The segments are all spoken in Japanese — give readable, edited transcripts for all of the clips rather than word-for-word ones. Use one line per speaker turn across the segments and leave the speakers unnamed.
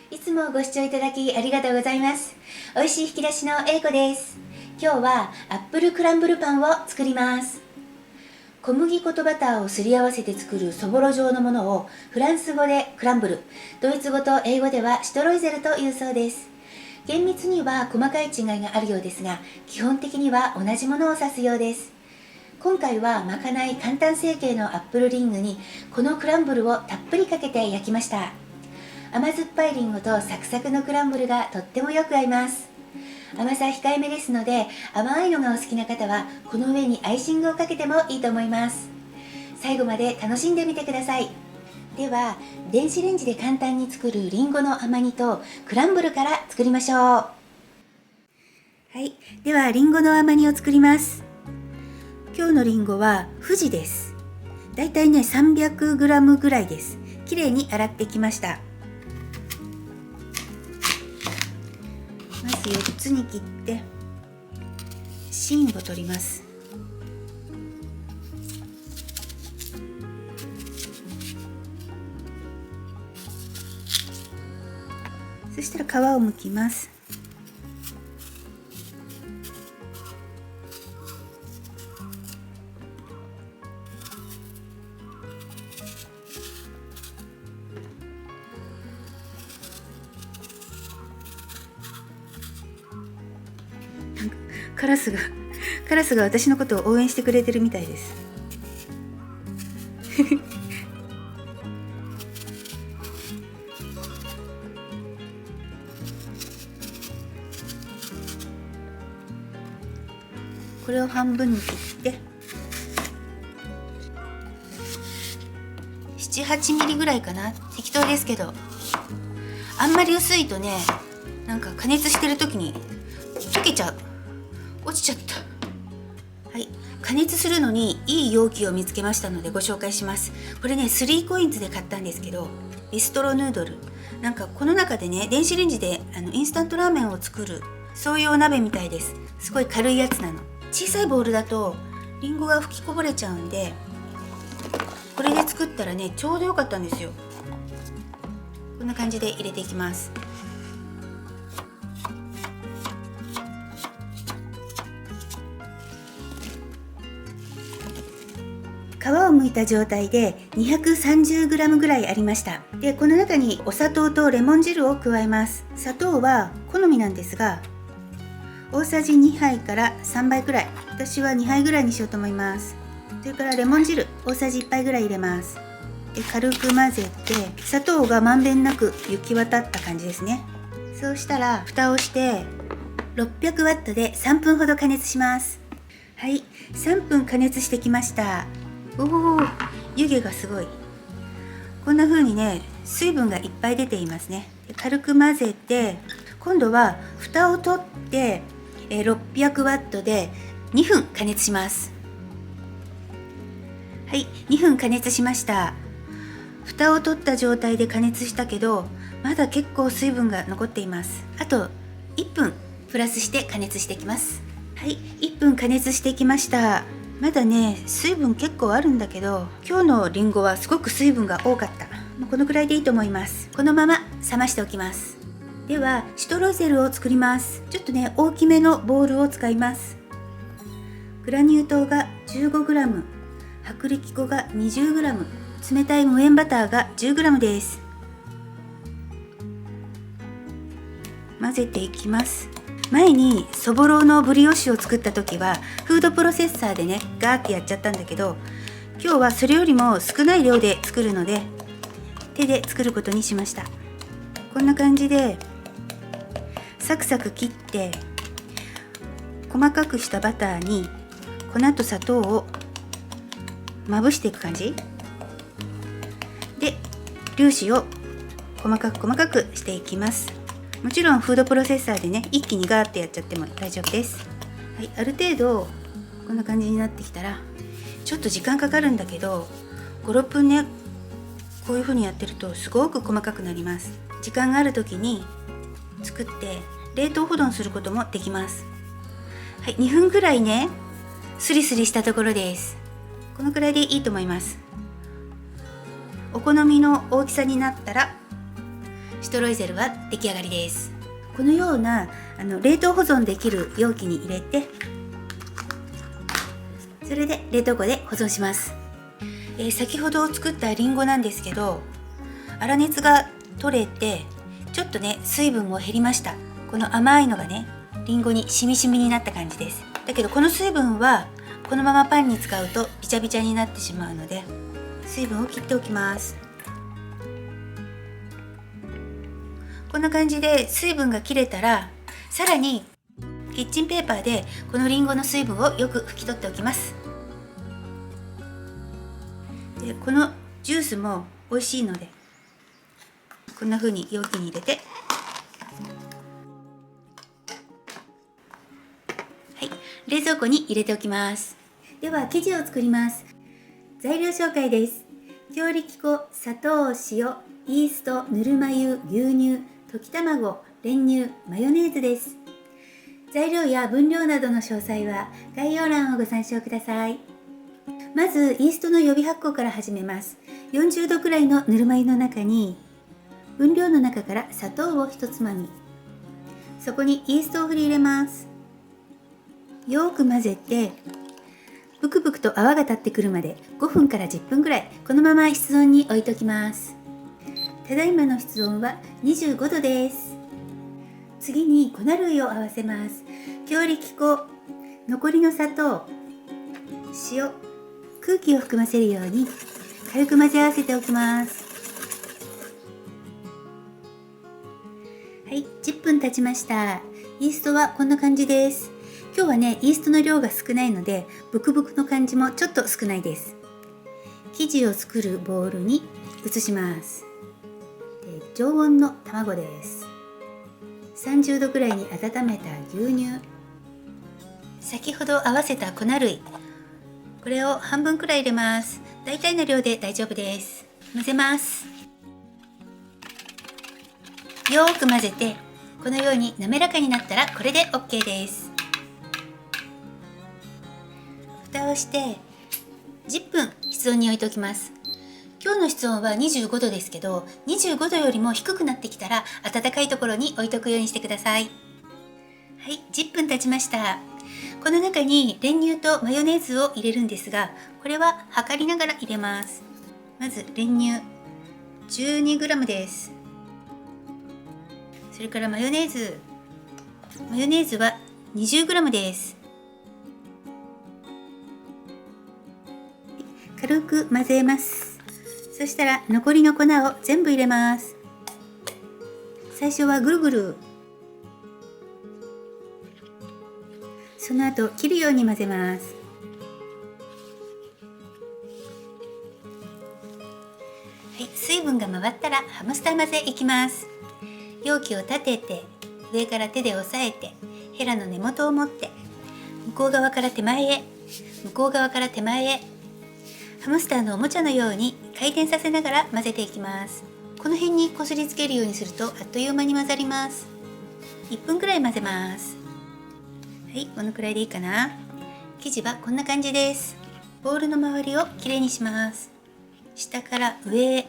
いつもご視聴いただきありがとうございます。美味しい引き出しのA子です。今日はアップルクランブルパンを作ります。小麦粉とバターをすり合わせて作るそぼろ状のものをフランス語でクランブル、ドイツ語と英語ではシュトロイゼルというそうです。厳密には細かい違いがあるようですが、基本的には同じものを指すようです。今回はまかない簡単成形のアップルリングにこのクランブルをたっぷりかけて焼きました。甘酸っぱいリンゴとサクサクのクランブルがとってもよく合います。甘さ控えめですので、甘いのがお好きな方はこの上にアイシングをかけてもいいと思います。最後まで楽しんでみてください。では電子レンジで簡単に作るリンゴの甘煮とクランブルから作りましょう。はい、ではリンゴの甘煮を作ります。今日のリンゴは富士です。だいたいね 300g ぐらいです。きれいに洗ってきました。まず4つに切って芯を取ります。そしたら皮を剥きます。カラスが私のことを応援してくれてるみたいです。これを半分に切って7、8ミリぐらいかな、適当ですけど、あんまり薄いとね、なんか加熱してる時に溶けちゃう、落ちちゃった。はい、加熱するのにいい容器を見つけましたのでご紹介します。これね 3COINS で買ったんですけど、ビストロヌードル、なんかこの中でね電子レンジでインスタントラーメンを作るそういうお鍋みたいです。すごい軽いやつなの。小さいボウルだとリンゴが吹きこぼれちゃうんで、これで作ったらねちょうどよかったんですよ。こんな感じで入れていきます。皮を剥いた状態で 230g ぐらいありました。でこの中にお砂糖とレモン汁を加えます。砂糖は好みなんですが、大さじ2杯から3杯くらい、私は2杯ぐらいにしようと思います。それからレモン汁大さじ1杯ぐらい入れます。で軽く混ぜて、砂糖がまんべんなく行き渡った感じですね。そうしたら蓋をして600ワットで3分ほど加熱します。はい、3分加熱してきました。おお、湯気がすごい。こんな風にね水分がいっぱい出ていますね。軽く混ぜて、今度は蓋を取って600ワットで2分加熱します。はい、2分加熱しました。蓋を取った状態で加熱したけど、まだ結構水分が残っています。あと1分プラスして加熱していきます。はい、1分加熱してきました。まだね水分結構あるんだけど、今日のリンゴはすごく水分が多かった。このくらいでいいと思います。このまま冷ましておきます。ではシュトロイゼルを作ります。ちょっとね大きめのボウルを使います。グラニュー糖が 15g、 薄力粉が 20g、 冷たい無塩バターが 10g です。混ぜていきます。前にそぼろのブリオッシュを作った時はフードプロセッサーでねガーってやっちゃったんだけど、今日はそれよりも少ない量で作るので手で作ることにしました。こんな感じでサクサク切って細かくしたバターに粉と砂糖をまぶしていく感じで、粒子を細かくしていきます。もちろんフードプロセッサーでね一気にガーってやっちゃっても大丈夫です。はい、ある程度こんな感じになってきたら、ちょっと時間かかるんだけど 5、6分ねこういう風にやってるとすごく細かくなります。時間がある時に作って冷凍保存することもできます。はい、2分ぐらいねスリスリしたところです。このくらいでいいと思います。お好みの大きさになったらシュトロイゼルは出来上がりです。このような冷凍保存できる容器に入れて、それで冷凍庫で保存します。先ほど作ったりんごなんですけど、粗熱が取れてちょっとね水分も減りました。この甘いのがねりんごにしみしみになった感じです。だけどこの水分はこのままパンに使うとビチャビチャになってしまうので、水分を切っておきます。こんな感じで水分が切れたら、さらにキッチンペーパーでこのりんごの水分をよく拭き取っておきます。でこのジュースも美味しいので、こんな風に容器に入れて、はい、冷蔵庫に入れておきます。では生地を作ります。材料紹介です。強力粉、砂糖、塩、イースト、ぬるま湯、牛乳、溶き卵、練乳、マヨネーズです。材料や分量などの詳細は概要欄をご参照ください。まずイーストの予備発酵から始めます。40度くらいのぬるま湯の中に分量の中から砂糖を1つまみ、そこにイーストを振り入れます。よく混ぜてブクブクと泡が立ってくるまで5分から10分くらいこのまま室温に置いておきます。ただいまの室温は25度です。次に粉類を合わせます。強力粉、残りの砂糖、塩、空気を含ませるように軽く混ぜ合わせておきます。はい、10分経ちました。イーストはこんな感じです。今日はね、イーストの量が少ないので、ブクブクの感じもちょっと少ないです。生地を作るボウルに移します。で、常温の卵です。30度くらいに温めた牛乳、先ほど合わせた粉類、これを半分くらい入れます。大体の量で大丈夫です。混ぜます。よーく混ぜて、このように滑らかになったらこれで OK です。蓋をして10分室温に置いておきます。今日の室温は25度ですけど、25度よりも低くなってきたら暖かいところに置いとくようにしてください。はい、10分経ちました。この中に練乳とマヨネーズを入れるんですが、これは測りながら入れます。まず練乳 12g です。それからマヨネーズは 20g です。軽く混ぜます。そしたら残りの粉を全部入れます。最初はぐるぐる、その後切るように混ぜます。はい、水分が回ったらハムスター混ぜいきます。容器を立てて上から手で押さえて、ヘラの根元を持って向こう側から手前へ、向こう側から手前へ、ハムスターのおもちゃのように回転させながら混ぜていきます。この辺にこすりつけるようにするとあっという間に混ざります。1分くらい混ぜます。はい、このくらいでいいかな。生地はこんな感じです。ボウルの周りをきれいにします。下から上へ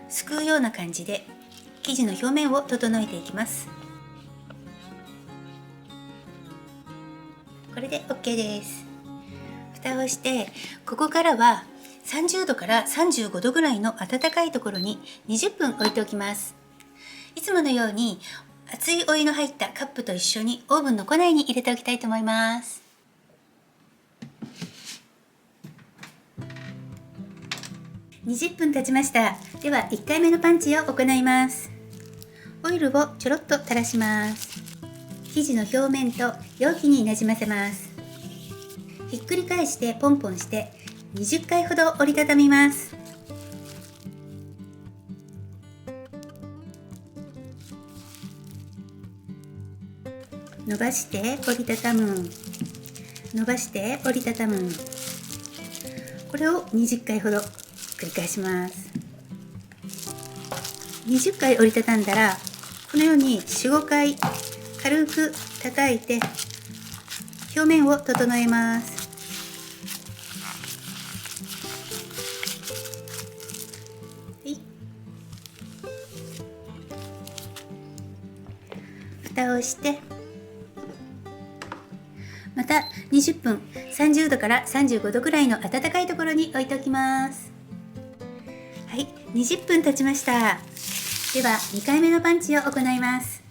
すくうような感じで生地の表面を整えていきます。これで OK です。蓋をして、ここからは30度から35度ぐらいの暖かいところに20分置いておきます。いつものように熱いお湯の入ったカップと一緒にオーブンの庫内に入れておきたいと思います。20分経ちました。では1回目のパンチを行います。オイルをちょろっと垂らします。生地の表面と容器になじませます。ひっくり返してポンポンして20回ほど折りたたみます。伸ばして折りたたむ、伸ばして折りたたむ、これを20回ほど繰り返します。20回折りたたんだら、このように 4,5 回軽く叩いて表面を整えます。蓋をしてまた20分30度から35度くらいの暖かいところに置いておきます。はい、20分経ちました。では2回目のパンチを行います。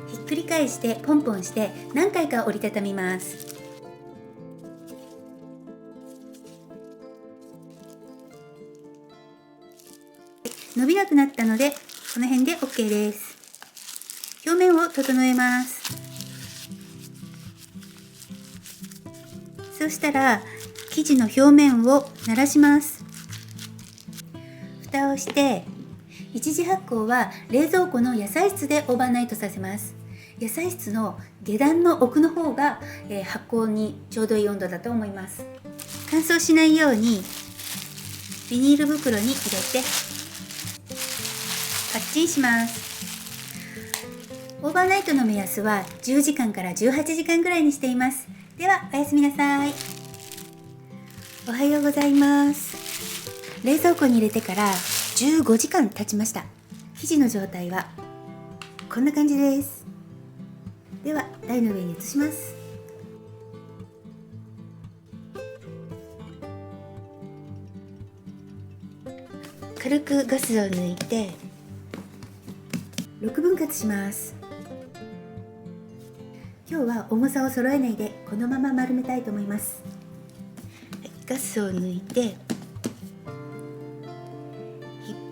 ひっくり返してポンポンして何回か折りたたみます。伸びなくなったのでこの辺で OK です。表面を整えます。そしたら生地の表面をならします。蓋をして一次発酵は冷蔵庫の野菜室でオーバーナイトさせます。野菜室の下段の奥の方が、発酵にちょうどいい温度だと思います。乾燥しないようにビニール袋に入れてパッチンします。オーバーナイトの目安は10時間から18時間ぐらいにしています。ではおやすみなさい。おはようございます。冷蔵庫に入れてから15時間経ちました。生地の状態はこんな感じです。では台の上に移します。軽くガスを抜いて6分割します。今日は重さを揃えないでこのまま丸めたいと思います。はい、ガスを抜いて引っ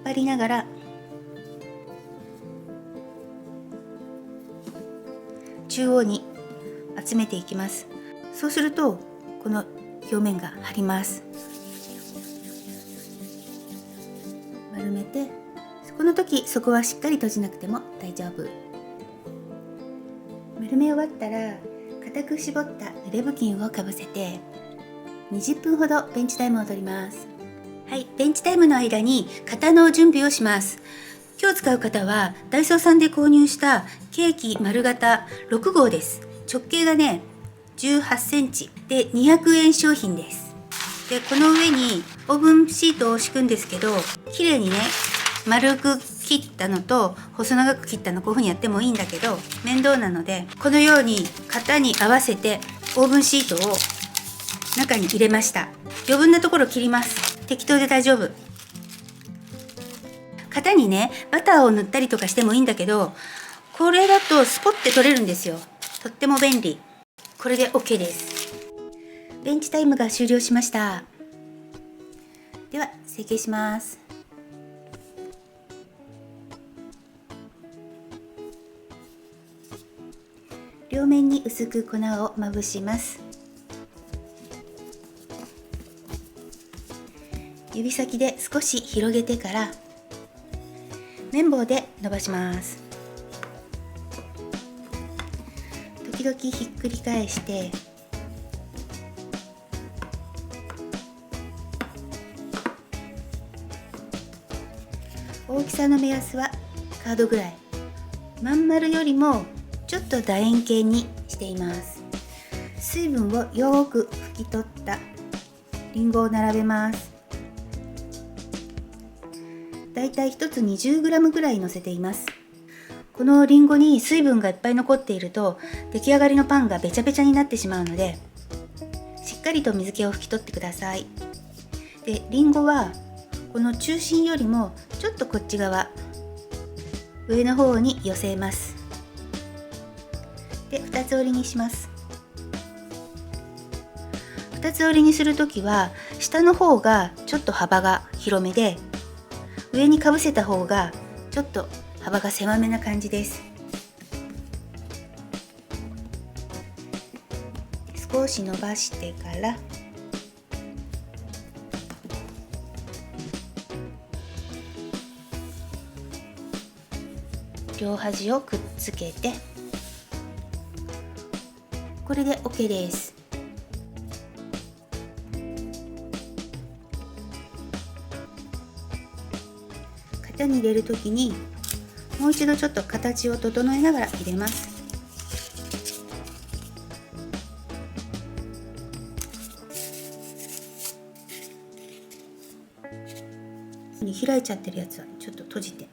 張りながら中央に集めていきます。そうするとこの表面が張ります。丸めてこの時底はしっかり閉じなくても大丈夫。丸め終わったら固く絞った濡れ布巾をかぶせて20分ほどベンチタイムを取ります。はい、ベンチタイムの間に型の準備をします。今日使う型はダイソーさんで購入したケーキ丸型6号です。直径がね18センチで200円商品です。でこの上にオーブンシートを敷くんですけど、綺麗にね丸く切ったのと細長く切ったのこういう風にやってもいいんだけど面倒なので、このように型に合わせてオーブンシートを中に入れました。余分なところ切ります。適当で大丈夫。型にねバターを塗ったりとかしてもいいんだけど、これだとスポッて取れるんですよ。とっても便利。これで OK です。ベンチタイムが終了しました。では成形します。両面に薄く粉をまぶします。指先で少し広げてから綿棒で伸ばします。時々ひっくり返して大きさの目安はカードぐらい。まん丸よりもちょっと楕円形にしています。水分をよく拭き取ったりんごを並べます。だいたい1つ 20g ぐらい乗せています。このりんごに水分がいっぱい残っていると出来上がりのパンがべちゃべちゃになってしまうので、しっかりと水気を拭き取ってください。でりんごはこの中心よりもちょっとこっち側上の方に寄せます。で2つ折りにします。2つ折りにするときは下の方がちょっと幅が広めで、上にかぶせた方がちょっと幅が狭めな感じです。少し伸ばしてから両端をくっつけて、これで OK です。型に入れるときにもう一度ちょっと形を整えながら入れます。開いちゃってるやつはちょっと閉じて、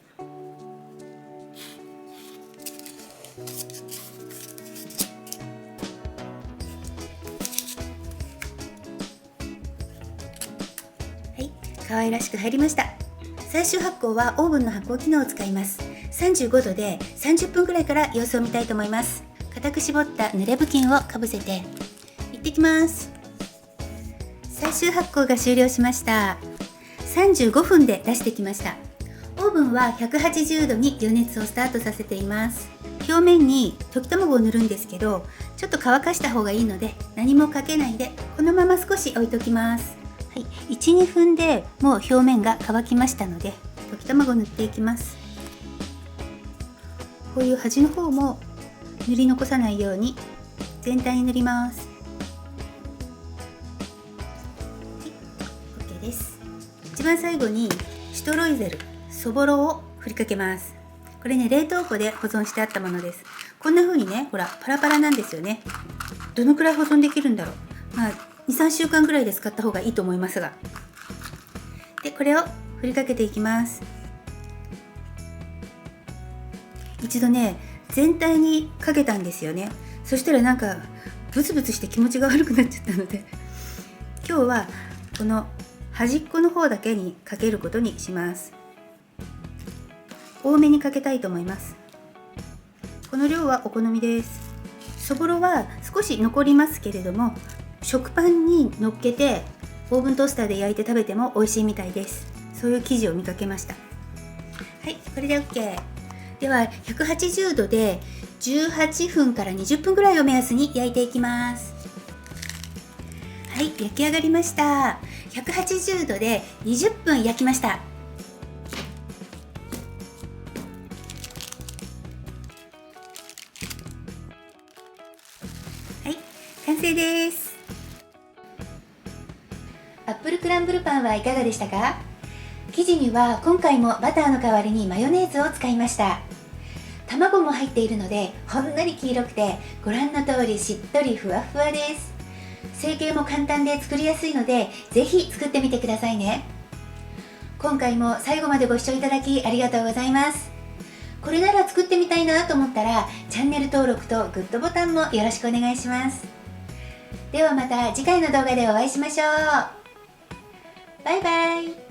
可愛らしく入りました。最終発酵はオーブンの発酵機能を使います。35度で30分くらいから様子を見たいと思います。固く絞った濡れ布巾をかぶせて行ってきます。最終発酵が終了しました。35分で出してきました。オーブンは180度に予熱をスタートさせています。表面に溶き卵を塗るんですけど、ちょっと乾かした方がいいので何もかけないでこのまま少し置いときます。はい、1、2分でもう表面が乾きましたので溶き卵を塗っていきます。こういう端の方も塗り残さないように全体に塗ります。はい、OK です。一番最後にシュトロイゼル、そぼろを振りかけます。これね、冷凍庫で保存してあったものです。こんな風にね、ほらパラパラなんですよね。どのくらい保存できるんだろう。2、3週間ぐらいで使った方がいいと思いますが。で、これを振りかけていきます。一度ね、全体にかけたんですよね。そしたらなんかブツブツして気持ちが悪くなっちゃったので、今日はこの端っこの方だけにかけることにします。多めにかけたいと思います。この量はお好みです。そぼろは少し残りますけれども、食パンに乗っけてオーブントースターで焼いて食べても美味しいみたいです。そういう記事を見かけました。はい、これで OK。 では180度で18分から20分ぐらいを目安に焼いていきます。はい、焼き上がりました。180度で20分焼きました。はい、完成です。アップルクランブルパンはいかがでしたか？生地には今回もバターの代わりにマヨネーズを使いました。卵も入っているのでほんのり黄色くて、ご覧の通りしっとりふわふわです。成形も簡単で作りやすいのでぜひ作ってみてくださいね。今回も最後までご視聴いただきありがとうございます。これなら作ってみたいなと思ったらチャンネル登録とグッドボタンもよろしくお願いします。ではまた次回の動画でお会いしましょう。バイバイ。